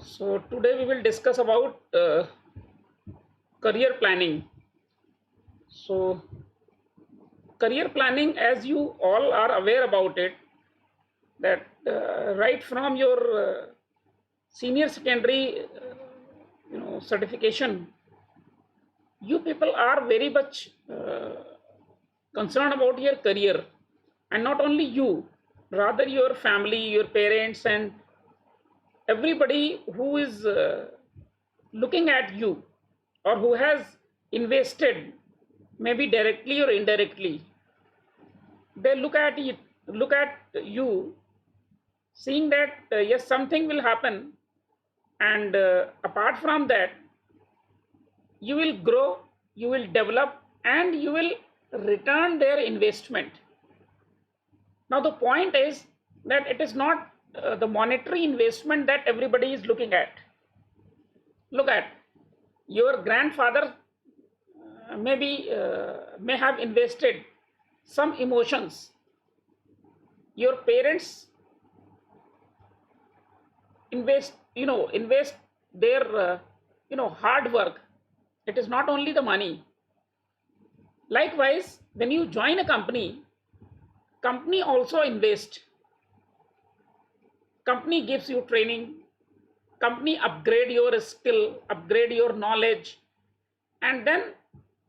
So today we will discuss about career planning. So career planning, as you all are aware about it, that right from your senior secondary, certification, you people are very much concerned about your career, and not only you, rather your family, your parents, and everybody who is looking at you or who has invested maybe directly or indirectly. They look at you, seeing that yes, something will happen, and apart from that, you will grow, you will develop, and you will return their investment. Now the point is that it is not the monetary investment that everybody is looking at. Look at your grandfather, maybe may have invested some emotions. Your parents invest their hard work. It is not only the money. Likewise, when you join a company also invest. Company gives you training, company upgrade your skill, upgrade your knowledge, and then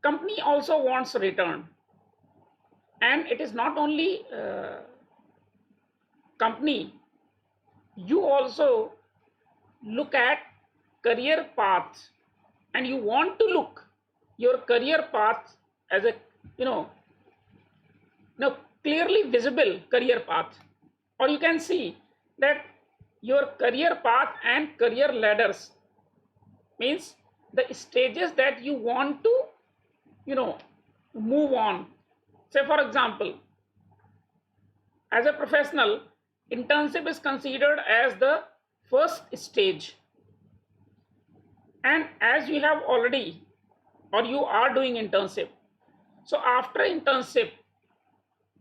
company also wants return. And it is not only company, you also look at career path, and you want to look your career path as a you know clearly visible career path, or you can see that your career path and career ladders means the stages that you want to you know move on. Say for example, as a professional, internship is considered as the first stage, and as you have already or you are doing internship, so after internship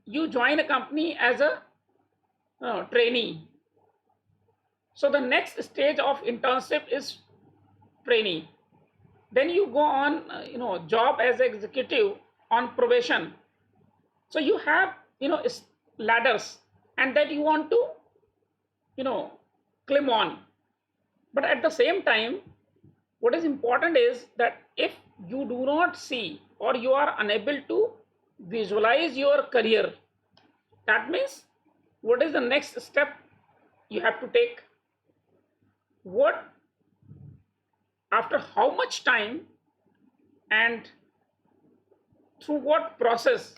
you join a company as a trainee. So the next stage of internship is trainee. Then you go on job as executive on probation. So you have ladders, and that you want to you know climb on. But at the same time, what is important is that if you do not see or you are unable to visualize your career, that means what is the next step you have to take? What, after how much time, and through what process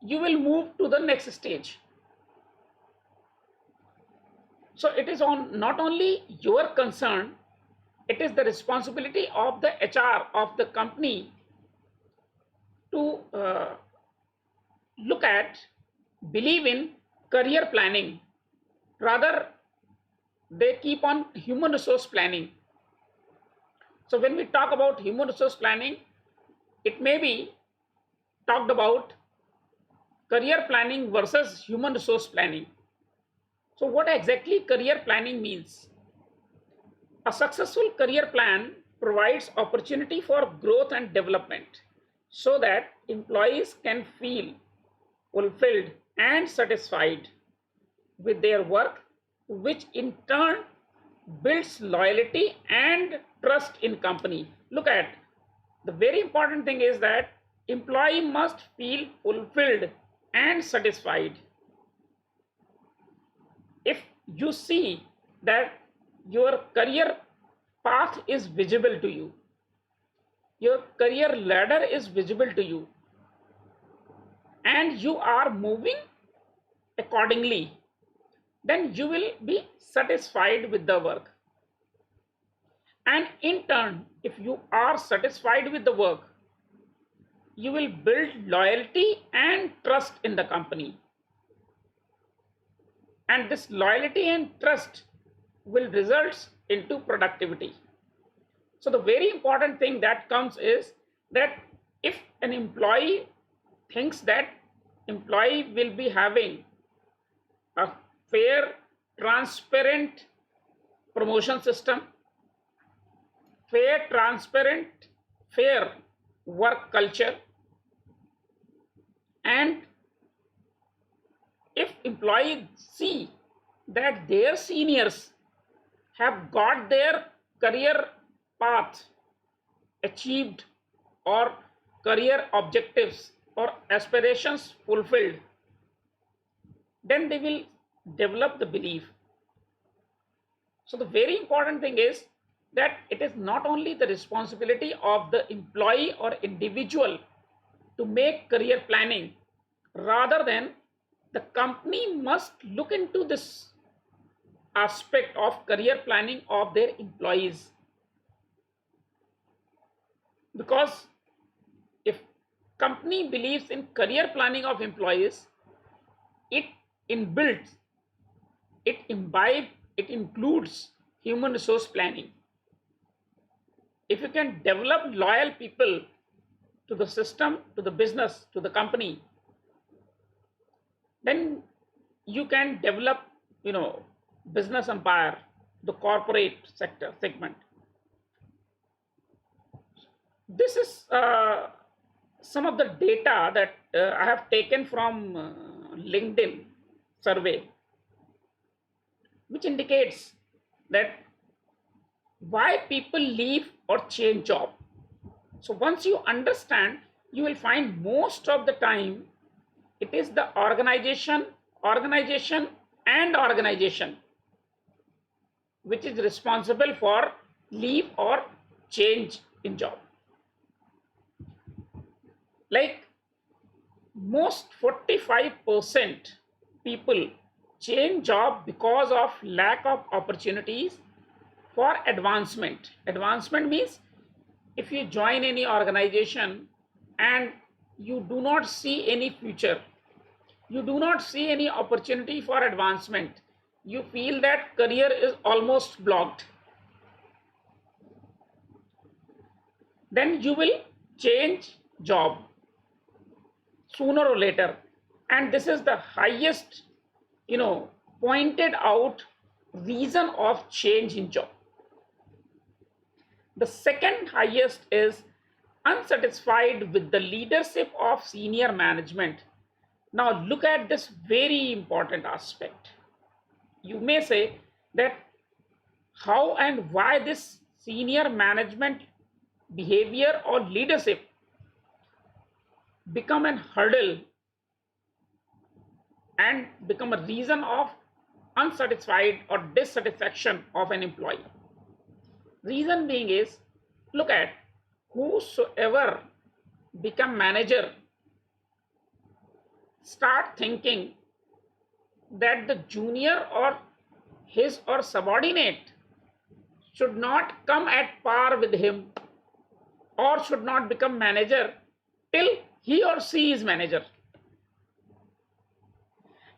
you will move to the next stage? So it is on not only your concern, it is the responsibility of the HR of the company to look at, believe in career planning. Rather, they keep on human resource planning. So when we talk about human resource planning, it may be talked about career planning versus human resource planning. So what exactly career planning means? A successful career plan provides opportunity for growth and development so that employees can feel fulfilled and satisfied with their work, which in turn builds loyalty and trust in company. Look at, the very important thing is that employee must feel fulfilled and satisfied. If you see that your career path is visible to you, your career ladder is visible to you, and you are moving accordingly, then you will be satisfied with the work. And in turn, if you are satisfied with the work, you will build loyalty and trust in the company. And this loyalty and trust will result into productivity. So the very important thing that comes is that if an employee thinks that employee will be having a fair, transparent promotion system, fair, transparent, fair work culture, and if employees see that their seniors have got their career path achieved or career objectives or aspirations fulfilled, then they will develop the belief. So the very important thing is that it is not only the responsibility of the employee or individual to make career planning, rather than the company must look into this aspect of career planning of their employees. Because if company believes in career planning of employees, it inbuilt, it includes human resource planning. If you can develop loyal people to the system, to the business, to the company, then you can develop, business empire, the corporate sector segment. This is some of the data that I have taken from LinkedIn survey, which indicates that why people leave or change job. So once you understand, you will find most of the time it is the organization which is responsible for leave or change in job. Like most 45% people change job because of lack of opportunities for advancement. Advancement means if you join any organization and you do not see any future, you do not see any opportunity for advancement, you feel that career is almost blocked, then you will change job sooner or later. And this is the highest, pointed out reason of change in job. The second highest is unsatisfied with the leadership of senior management. Now look at this very important aspect. You may say that how and why this senior management behavior or leadership become a hurdle and become a reason of unsatisfied or dissatisfaction of an employee. Reason being is, look at whosoever become manager start thinking that the junior or his or subordinate should not come at par with him or should not become manager till he or she is manager.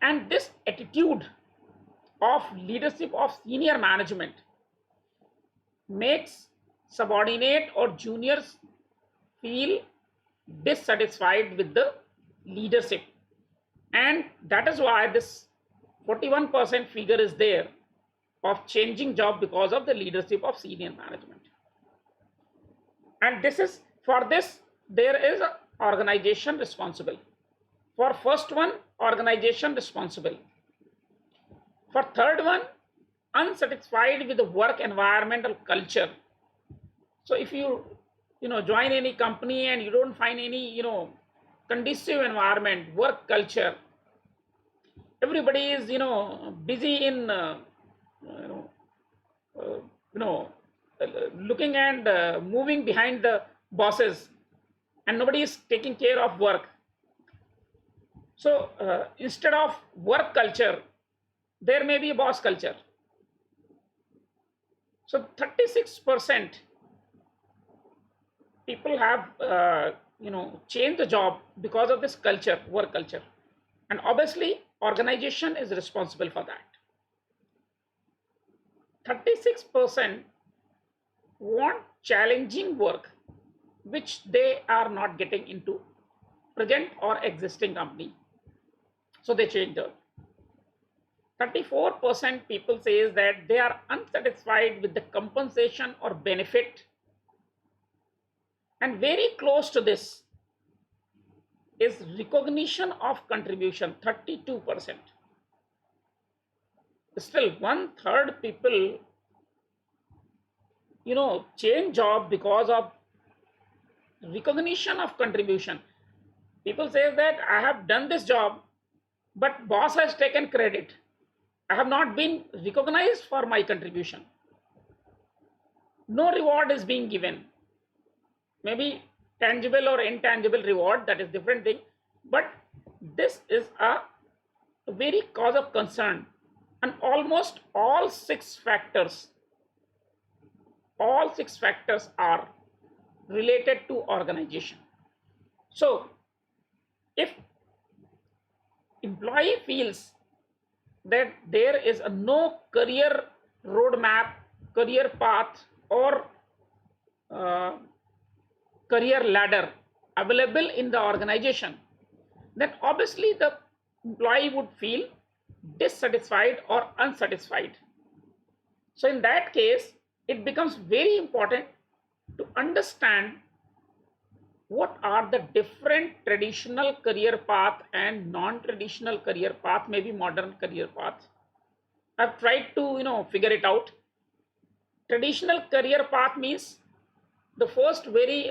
And this attitude of leadership of senior management makes subordinate or juniors feel dissatisfied with the leadership, and that is why this 41% figure is there of changing job because of the leadership of senior management. And this is, for this there is an organization responsible. For first one, organization responsible. For third one, unsatisfied with the work environmental culture. So if you join any company and you don't find any conducive environment, work culture, everybody is busy in looking and moving behind the bosses, and nobody is taking care of work. So instead of work culture, there may be a boss culture. So 36% people have changed the job because of this culture, work culture, and obviously organization is responsible for that. 36% want challenging work which they are not getting into present or existing company, so they change the. 34% people says that they are unsatisfied with the compensation or benefit, and very close to this is recognition of contribution, 32%. Still one third people change job because of recognition of contribution. People say that I have done this job, but boss has taken credit. I have not been recognized for my contribution. No reward is being given. Maybe tangible or intangible reward, that is different thing. But this is a very cause of concern. And almost all six factors are related to organization. So if employee feels that there is a no career roadmap, career path, or career ladder available in the organization, then obviously the employee would feel dissatisfied or unsatisfied. So in that case, it becomes very important to understand what are the different traditional career path and non-traditional career path, maybe modern career path. I've tried to figure it out. Traditional career path means the first very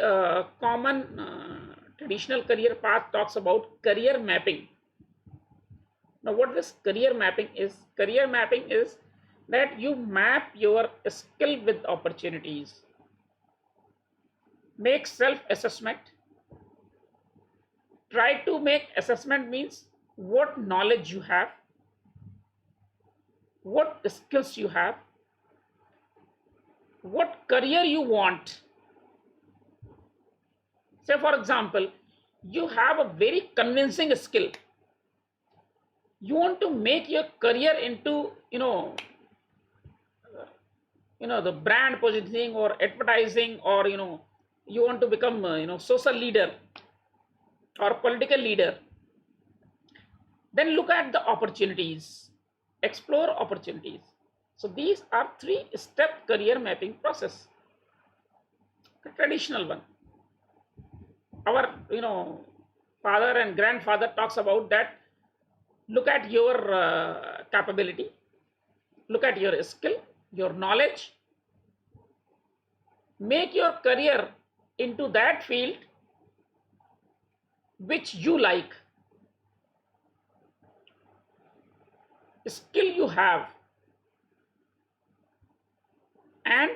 common traditional career path talks about career mapping. Now what this career mapping is? Career mapping is that you map your skill with opportunities, make self-assessment. Try to make assessment means what knowledge you have, what skills you have, what career you want. Say for example, you have a very convincing skill. You want to make your career into the brand positioning or advertising, or you want to become social leader or political leader. Then look at the opportunities, explore opportunities. So these are 3-step career mapping process. The traditional one, our father and grandfather talks about that. Look at your capability, look at your skill, your knowledge, make your career into that field which you like, skill you have, and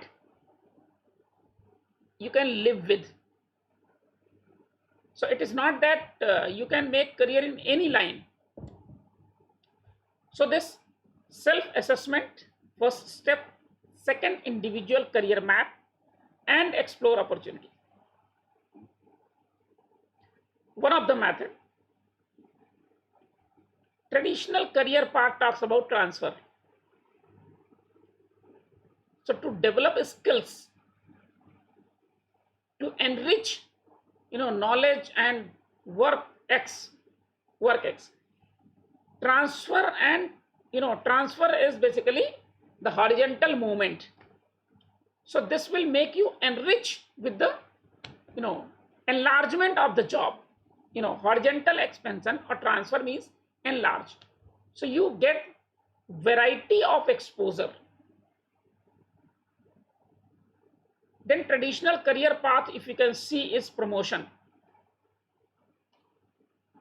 you can live with. So it is not that you can make career in any line. So this self-assessment, first step. Second, individual career map and explore opportunity. One of the method. Traditional career path talks about transfer. So to develop skills, to enrich knowledge and work X. Transfer, and transfer is basically the horizontal movement. So this will make you enrich with the enlargement of the job. Horizontal expansion or transfer means enlarge. So you get variety of exposure. Then traditional career path, if you can see, is promotion.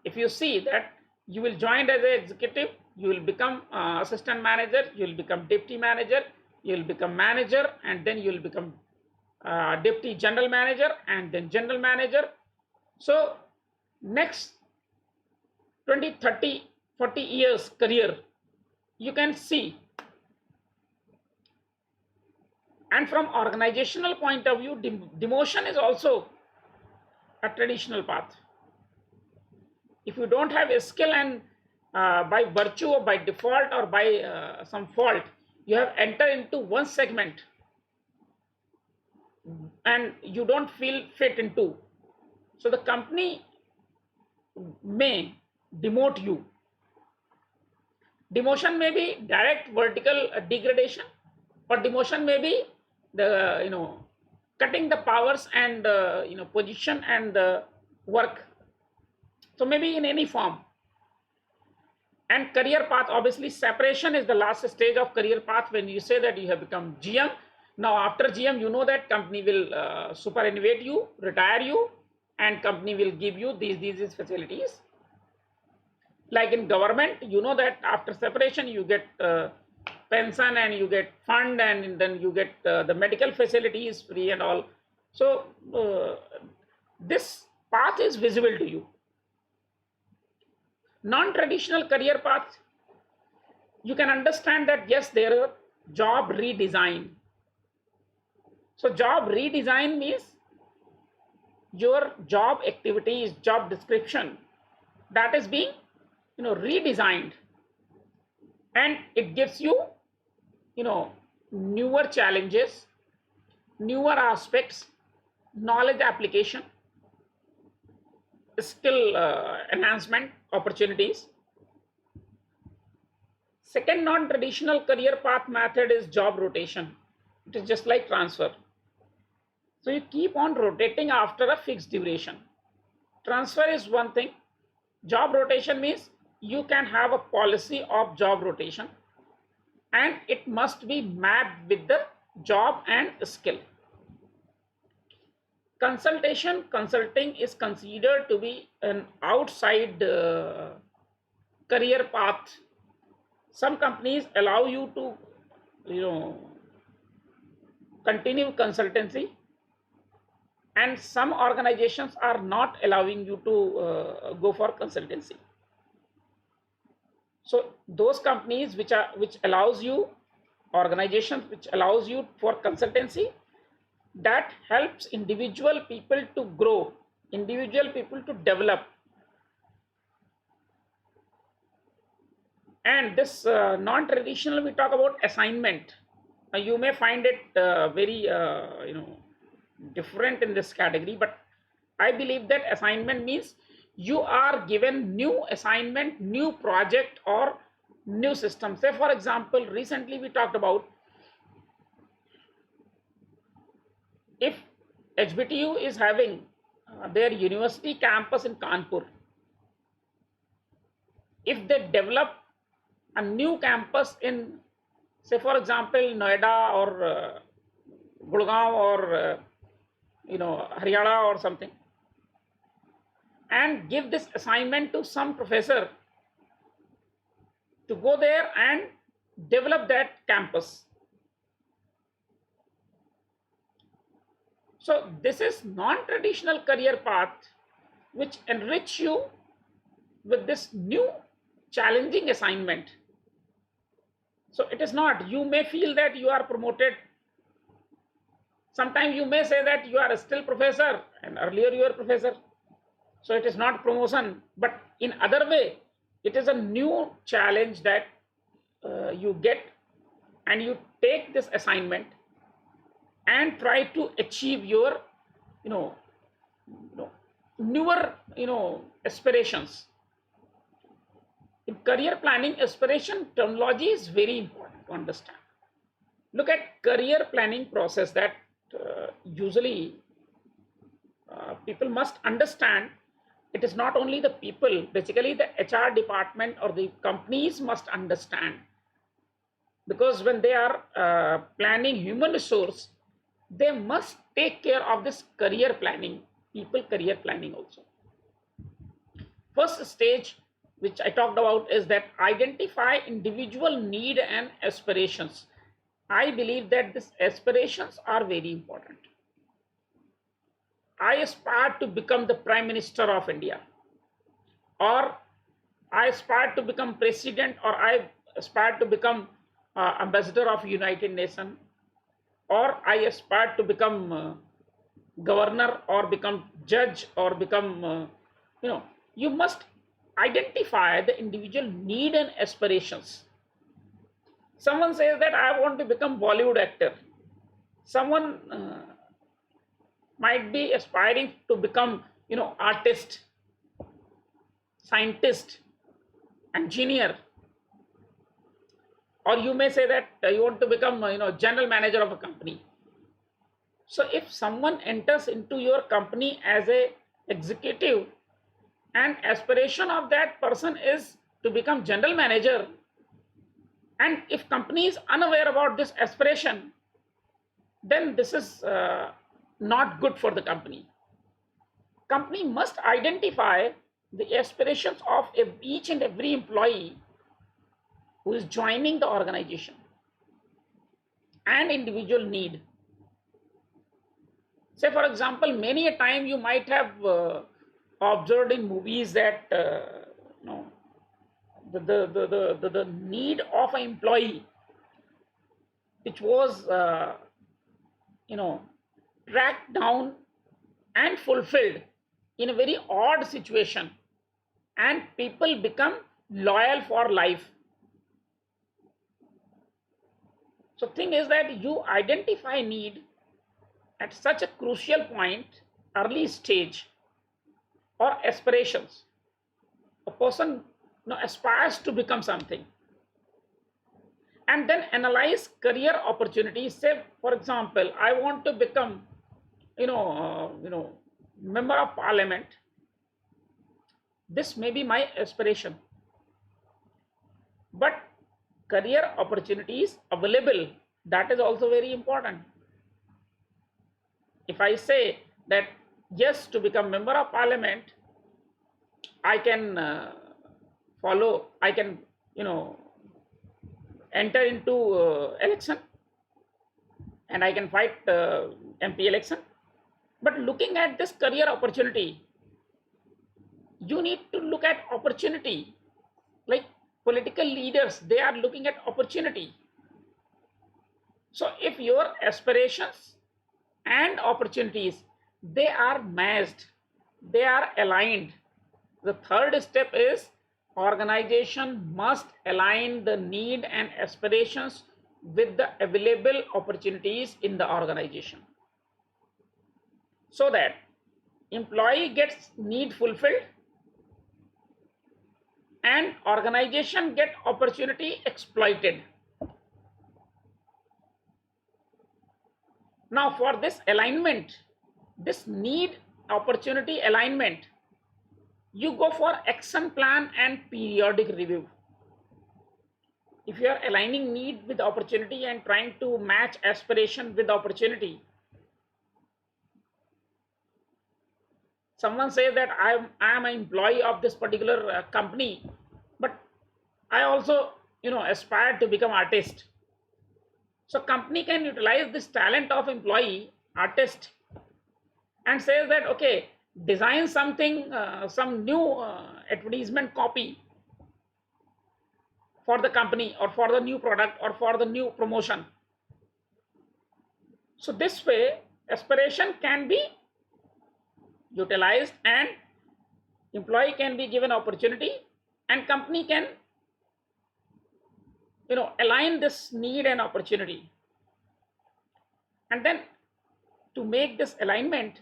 If you see that you will join as an executive, you will become assistant manager, you will become deputy manager, you will become manager, and then you will become deputy general manager, and then general manager. So next 20, 30, 40 years career, you can see. And from organizational point of view, demotion is also a traditional path. If you don't have a skill, and by virtue or by default or by some fault, you have entered into one segment and you don't feel fit into, so the company may demote you. Demotion may be direct vertical degradation, or demotion may be the cutting the powers and position and the work. So maybe in any form. And career path, obviously separation is the last stage of career path. When you say that you have become GM, now after GM, you know that company will superannuate you, retire you, and company will give you these facilities. Like in government, you know that after separation you get pension and you get fund, and then you get the medical facilities free and all. So this path is visible to you. Non-traditional career path, you can understand that yes, there are job redesign. So job redesign means your job activities, job description, that is being redesigned, and it gives you newer challenges, newer aspects, knowledge application, skill enhancement opportunities. Second non-traditional career path method is job rotation. It is just like transfer. So you keep on rotating after a fixed duration. Transfer is one thing. Job rotation means you can have a policy of job rotation, and it must be mapped with the job and skill. Consulting is considered to be an outside career path. Some companies allow you to continue consultancy, and some organizations are not allowing you to go for consultancy. So those companies which allows you, organizations which allows you for consultancy, that helps individual people to grow, individual people to develop. And this non-traditional, we talk about assignment. You may find it very different in this category, but I believe that assignment means you are given new assignment, new project, or new system. Say for example, recently we talked about, if HBTU is having their university campus in Kanpur, if they develop a new campus in, say for example, Noida or Gurgaon or Haryana or something, and give this assignment to some professor to go there and develop that campus. So this is non-traditional career path which enrich you with this new challenging assignment. So it is not, you may feel that you are promoted. Sometimes you may say that you are still professor and earlier you were professor. So it is not promotion, but in other way, it is a new challenge that you get, and you take this assignment and try to achieve your newer aspirations. In career planning, aspiration terminology is very important to understand. Look at career planning process that usually people must understand. It is not only the people, basically the HR department or the companies must understand, because when they are planning human resource, they must take care of this career planning, people career planning also. First stage which I talked about is that identify individual need and aspirations. I believe that these aspirations are very important. I aspire to become the Prime Minister of India, or I aspire to become President, or I aspire to become Ambassador of United Nations, or I aspire to become Governor, or become Judge, or become, you must identify the individual need and aspirations. Someone says that I want to become Bollywood actor. Someone might be aspiring to become artist, scientist, engineer. or you may say that you want to become general manager of a company. So if someone enters into your company as a executive and aspiration of that person is to become general manager, and if company is unaware about this aspiration, then this is not good for the company. Company must identify the aspirations of each and every employee who is joining the organization and individual need. Say for example, many a time you might have observed in movies that you know, the need of an employee which was tracked down and fulfilled in a very odd situation, and people become loyal for life. So thing is that you identify need at such a crucial point, early stage, or aspirations. A person aspires to become something, and then analyze career opportunities. Say for example, I want to become member of parliament. This may be my aspiration, but career opportunities available, that is also very important. If I say that yes, to become member of parliament, I can I can enter into election, and I can fight MP election. But looking at this career opportunity, you need to look at opportunity. Like political leaders, they are looking at opportunity. So if your aspirations and opportunities, they are matched, they are aligned, the third step is organization must align the need and aspirations with the available opportunities in the organization, so that employee gets need fulfilled and organization get opportunity exploited. Now for this alignment, this need opportunity alignment, you go for action plan and periodic review. If you are aligning need with opportunity and trying to match aspiration with opportunity, someone says that I am an employee of this particular company, but I also aspire to become artist. So company can utilize this talent of employee artist and says that okay, design something, some new advertisement copy for the company or for the new product or for the new promotion. So this way aspiration can be utilized and employee can be given opportunity, and company can align this need and opportunity. And then to make this alignment,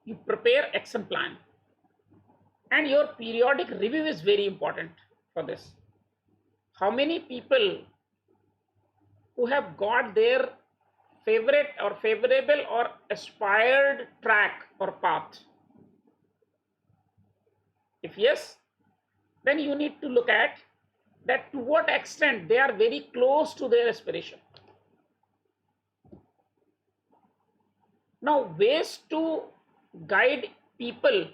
you prepare action plan, and your periodic review is very important for this. How many people who have got their favorite or favorable or aspired track or path? If yes, then you need to look at that to what extent they are very close to their aspiration. Now ways to guide people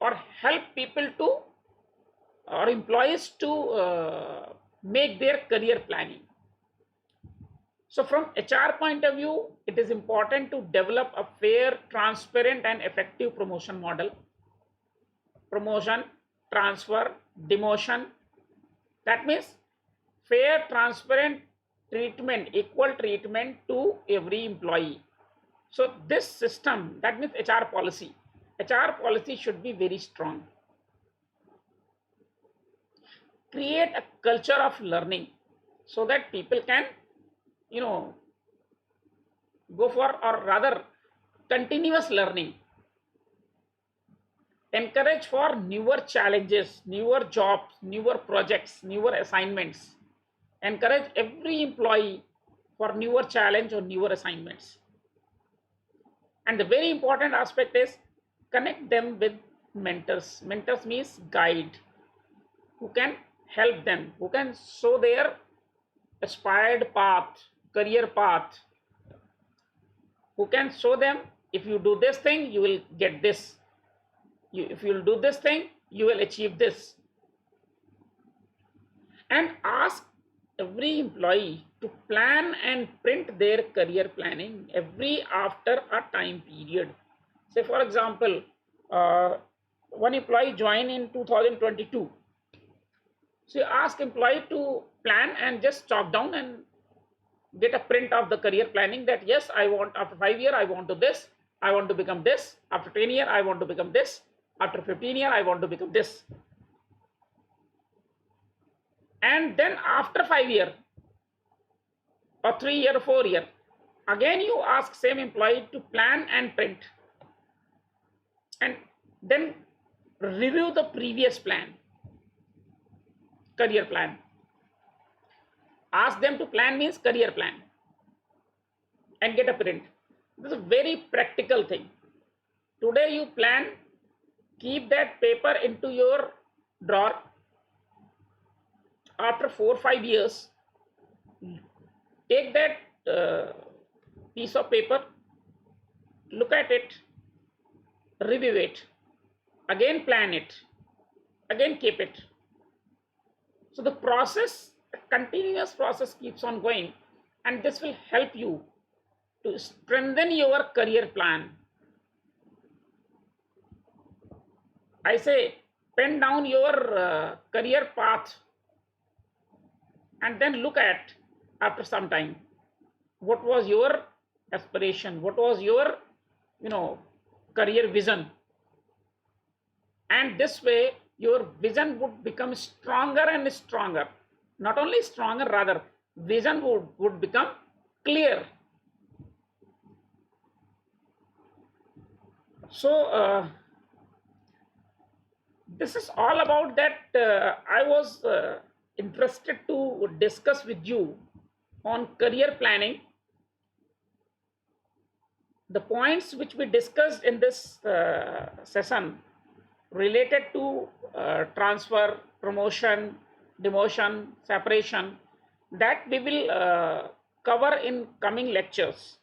or help people to or employees to make their career planning. So from HR point of view, it is important to develop a fair, transparent and effective promotion model. Promotion, transfer, demotion. That means fair, transparent treatment, equal treatment to every employee. So this system, that means HR policy. HR policy should be very strong. Create a culture of learning so that people can go for, or rather continuous learning. Encourage for newer challenges, newer jobs, newer projects, newer assignments. Encourage every employee for newer challenge or newer assignments. And the very important aspect is connect them with mentors. Mentors means guide, who can help them, who can show their aspired path, career path, who can show them if you do this thing, you will get this. If you will do this thing, you will achieve this. And ask every employee to plan and print their career planning every after a time period. Say, for example, one employee joined in 2022. So you ask employee to plan and just chalk down and get a print of the career planning that yes, I want after 5 years, I want to this, I want to become this, after 10 years, I want to become this, after 15 years, I want to become this. And then after 5 years or 3 years or 4 years, again you ask same employee to plan and print and then review the previous plan, career plan. Ask them to plan means career plan and get a print. This is a very practical thing. Today you plan, keep that paper into your drawer. After 4 or 5 years, take that piece of paper, look at it, review it, again plan it, again keep it. So the process, the continuous process keeps on going, and this will help you to strengthen your career plan. I say pen down your career path and then look at after some time what was your aspiration, what was your career vision, and this way your vision would become stronger and stronger. Not only stronger, rather vision would become clear. So this is all about that. I was interested to discuss with you on career planning. The points which we discussed in this session related to transfer, promotion, demotion, separation, that we will cover in coming lectures.